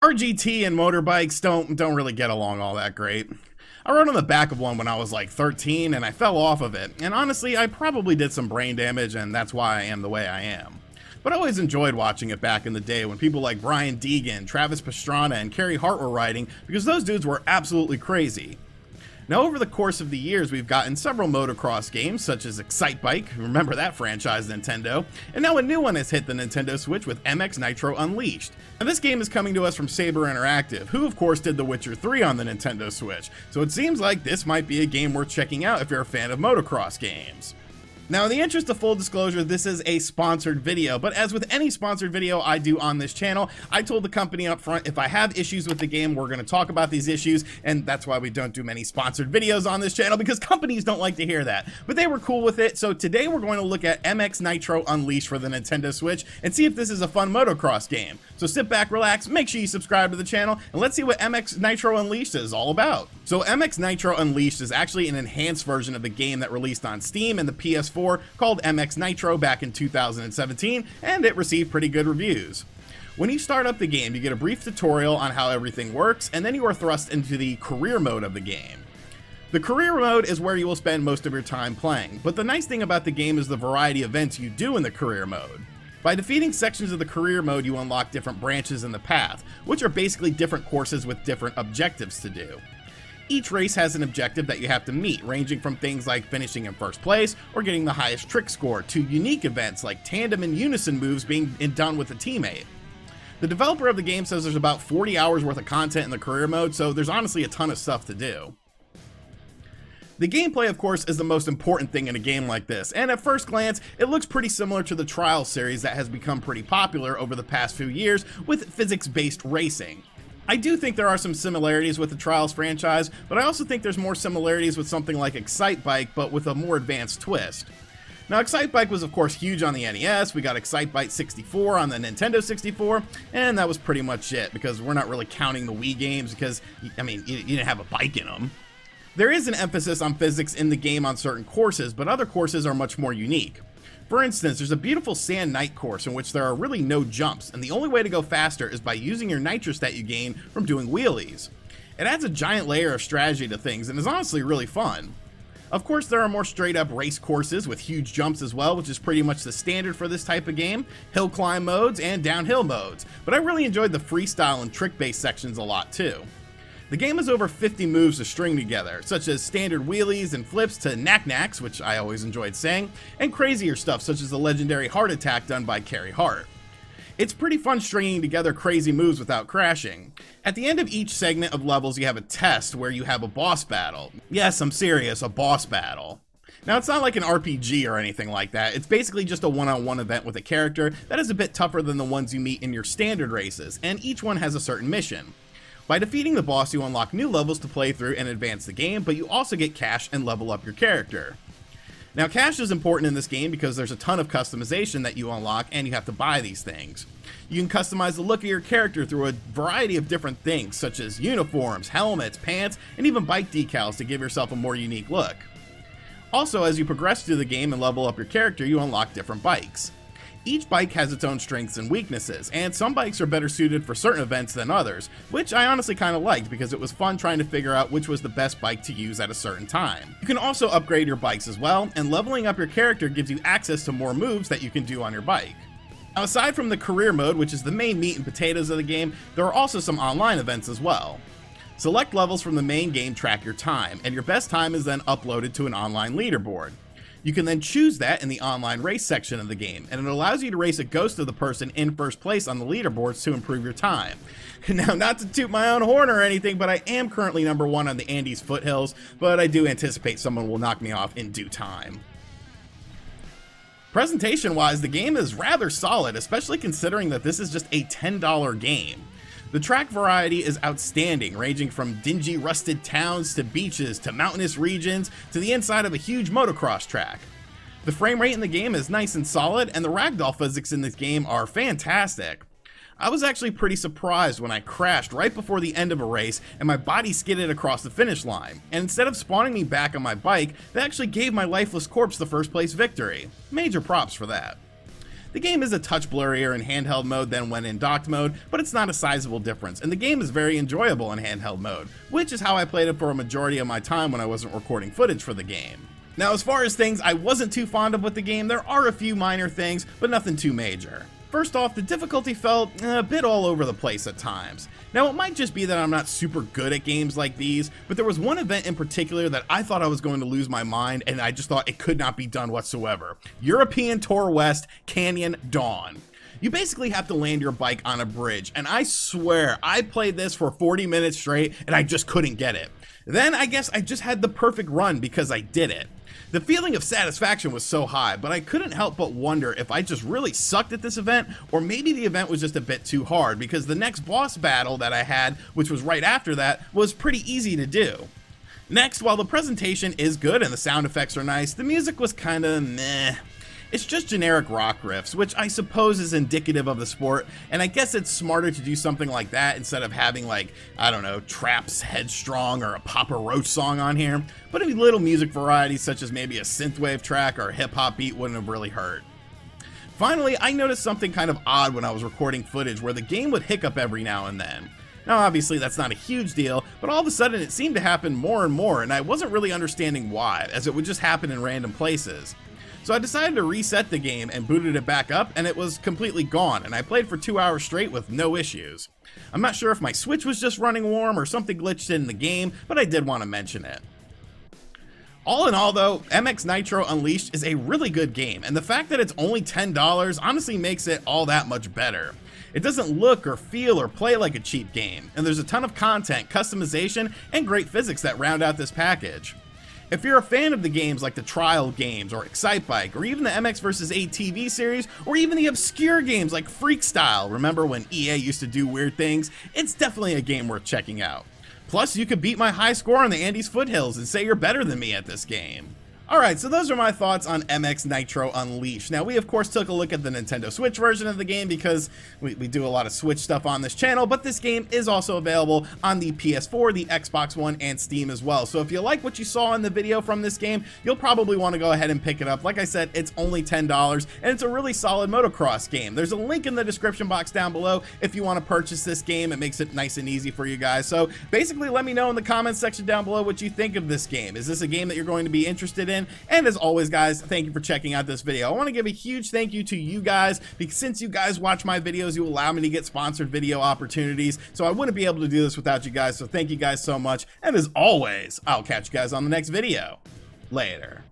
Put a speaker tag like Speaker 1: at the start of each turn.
Speaker 1: RGT and motorbikes don't really get along all that great. I rode on the back of one when I was like 13 and I fell off of it, and honestly I probably did some brain damage and that's why I am the way I am. But I always enjoyed watching it back in the day when people like Brian Deegan, Travis Pastrana, and Carey Hart were riding, because those dudes were absolutely crazy. Now, over the course of the years, we've gotten several motocross games, such as Excitebike, remember that franchise, Nintendo, and now a new one has hit the Nintendo Switch with MX Nitro Unleashed. And this game is coming to us from Saber Interactive, who of course did The Witcher 3 on the Nintendo Switch, so it seems like this might be a game worth checking out if you're a fan of motocross games. Now, in the interest of full disclosure, this is a sponsored video, but as with any sponsored video I do on this channel, I told the company up front if I have issues with the game, we're going to talk about these issues, and that's why we don't do many sponsored videos on this channel, because companies don't like to hear that. But they were cool with it, so today we're going to look at MX Nitro Unleashed for the Nintendo Switch and see if this is a fun motocross game. So sit back, relax, make sure you subscribe to the channel, and let's see what MX Nitro Unleashed is all about. So MX Nitro Unleashed is actually an enhanced version of the game that released on Steam and the PS4 called MX Nitro back in 2017, and it received pretty good reviews. When you start up the game, you get a brief tutorial on how everything works, and then you are thrust into the career mode of the game. The career mode is where you will spend most of your time playing, but the nice thing about the game is the variety of events you do in the career mode. By defeating sections of the career mode, you unlock different branches in the path, which are basically different courses with different objectives to do. Each race has an objective that you have to meet, ranging from things like finishing in first place or getting the highest trick score to unique events like tandem and unison moves being done with a teammate. The developer of the game says there's about 40 hours worth of content in the career mode, so there's honestly a ton of stuff to do. The gameplay, of course, is the most important thing in a game like this, and at first glance, it looks pretty similar to the Trials series that has become pretty popular over the past few years with physics-based racing. I do think there are some similarities with the Trials franchise, but I also think there's more similarities with something like Excitebike, but with a more advanced twist. Now, Excitebike was of course huge on the NES, we got Excitebike 64 on the Nintendo 64, and that was pretty much it, because we're not really counting the Wii games because, I mean, you didn't have a bike in them. There is an emphasis on physics in the game on certain courses, but other courses are much more unique. For instance, there's a beautiful sand night course in which there are really no jumps, and the only way to go faster is by using your nitrous that you gain from doing wheelies. It adds a giant layer of strategy to things and is honestly really fun. Of course, there are more straight up race courses with huge jumps as well, which is pretty much the standard for this type of game, hill climb modes and downhill modes, but I really enjoyed the freestyle and trick based sections a lot too. The game has over 50 moves to string together, such as standard wheelies and flips to knack-knacks, which I always enjoyed saying, and crazier stuff such as the legendary heart attack done by Carey Hart. It's pretty fun stringing together crazy moves without crashing. At the end of each segment of levels you have a test where you have a boss battle. Yes, I'm serious, a boss battle. Now, it's not like an RPG or anything like that, it's basically just a one-on-one event with a character that is a bit tougher than the ones you meet in your standard races, and each one has a certain mission. By defeating the boss, you unlock new levels to play through and advance the game, but you also get cash and level up your character. Now, cash is important in this game because there's a ton of customization that you unlock and you have to buy these things. You can customize the look of your character through a variety of different things, such as uniforms, helmets, pants, and even bike decals to give yourself a more unique look. Also, as you progress through the game and level up your character, you unlock different bikes. Each bike has its own strengths and weaknesses, and some bikes are better suited for certain events than others, which I honestly kind of liked because it was fun trying to figure out which was the best bike to use at a certain time. You can also upgrade your bikes as well, and leveling up your character gives you access to more moves that you can do on your bike. Now, aside from the career mode, which is the main meat and potatoes of the game, there are also some online events as well. Select levels from the main game track your time, and your best time is then uploaded to an online leaderboard. You can then choose that in the online race section of the game, and it allows you to race a ghost of the person in first place on the leaderboards to improve your time. Now, not to toot my own horn or anything, but I am currently number 1 on the Andes foothills, but I do anticipate someone will knock me off in due time. Presentation-wise, the game is rather solid, especially considering that this is just a $10 game. The track variety is outstanding, ranging from dingy rusted towns to beaches to mountainous regions to the inside of a huge motocross track. The frame rate in the game is nice and solid, and the ragdoll physics in this game are fantastic. I was actually pretty surprised when I crashed right before the end of a race and my body skidded across the finish line, and instead of spawning me back on my bike, they actually gave my lifeless corpse the first place victory. Major props for that. The game is a touch blurrier in handheld mode than when in docked mode, but it's not a sizable difference, and the game is very enjoyable in handheld mode, which is how I played it for a majority of my time when I wasn't recording footage for the game. Now, as far as things I wasn't too fond of with the game, there are a few minor things, but nothing too major. First off, the difficulty felt a bit all over the place at times. Now, it might just be that I'm not super good at games like these, but there was one event in particular that I thought I was going to lose my mind, and I just thought it could not be done whatsoever. European Tour West Canyon Dawn. You basically have to land your bike on a bridge, and I swear I played this for 40 minutes straight and I just couldn't get it. Then I guess I just had the perfect run because I did it. The feeling of satisfaction was so high, but I couldn't help but wonder if I just really sucked at this event, or maybe the event was just a bit too hard, because the next boss battle that I had, which was right after that, was pretty easy to do. Next, while the presentation is good and the sound effects are nice, the music was kinda meh. It's just generic rock riffs, which I suppose is indicative of the sport, and I guess it's smarter to do something like that instead of having, like, I don't know, Trap's Headstrong or a Papa Roach song on here, but a little music variety such as maybe a synthwave track or a hip-hop beat wouldn't have really hurt. Finally, I noticed something kind of odd when I was recording footage where the game would hiccup every now and then. Now obviously that's not a huge deal, but all of a sudden it seemed to happen more and more, and I wasn't really understanding why, as it would just happen in random places. So I decided to reset the game and booted it back up, and it was completely gone, and I played for 2 hours straight with no issues. I'm not sure if my Switch was just running warm or something glitched in the game, but I did want to mention it. All in all though, MX Nitro Unleashed is a really good game, and the fact that it's only $10 honestly makes it all that much better. It doesn't look or feel or play like a cheap game, and there's a ton of content, customization, and great physics that round out this package. If you're a fan of the games like the Trial games or Excitebike, or even the MX vs. ATV series, or even the obscure games like Freakstyle, remember when EA used to do weird things, it's definitely a game worth checking out. Plus, you could beat my high score on the Andes Foothills and say you're better than me at this game. Alright, so those are my thoughts on MX Nitro Unleashed. Now, we of course took a look at the Nintendo Switch version of the game because we do a lot of Switch stuff on this channel, but this game is also available on the PS4, the Xbox One, and Steam as well. So if you like what you saw in the video from this game, you'll probably want to go ahead and pick it up. Like I said, it's only $10, and it's a really solid motocross game. There's a link in the description box down below if you want to purchase this game. It makes it nice and easy for you guys. So basically, let me know in the comments section down below what you think of this game. Is this a game that you're going to be interested in? And as always, guys, thank you for checking out this video. I want to give a huge thank you to you guys, because since you guys watch my videos, you allow me to get sponsored video opportunities, so I wouldn't be able to do this without you guys, so thank you guys so much, and as always, I'll catch you guys on the next video. Later.